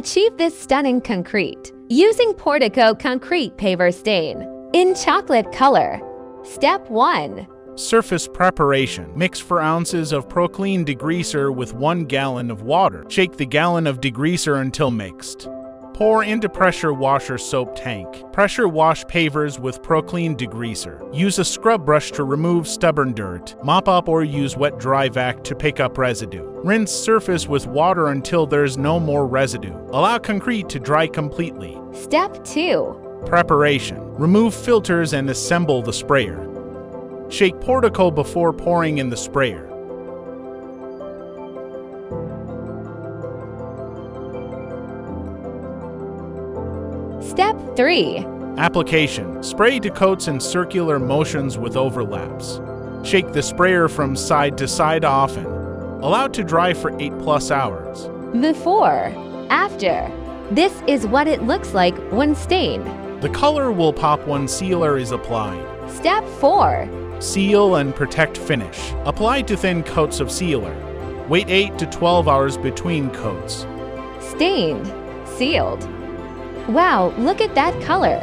Achieve this stunning concrete using Portico concrete paver stain in chocolate color. Step 1. Surface preparation. Mix 4 ounces of Proclean degreaser with 1 gallon of water. Shake the gallon of degreaser until mixed. Pour into pressure washer soap tank. Pressure wash pavers with Proclean degreaser. Use a scrub brush to remove stubborn dirt. Mop up or use wet dry vac to pick up residue. Rinse surface with water until there's no more residue. Allow concrete to dry completely. Step 2. Preparation. Remove filters and assemble the sprayer. Shake Portico before pouring in the sprayer. Step 3. Application. Spray to coats in circular motions with overlaps. Shake the sprayer from side to side often. Allow to dry for 8+ hours. Before. After. This is what it looks like when stained. The color will pop when sealer is applied. Step 4. Seal and protect finish. Apply to thin coats of sealer. Wait 8 to 12 hours between coats. Stained. Sealed. Wow, look at that color!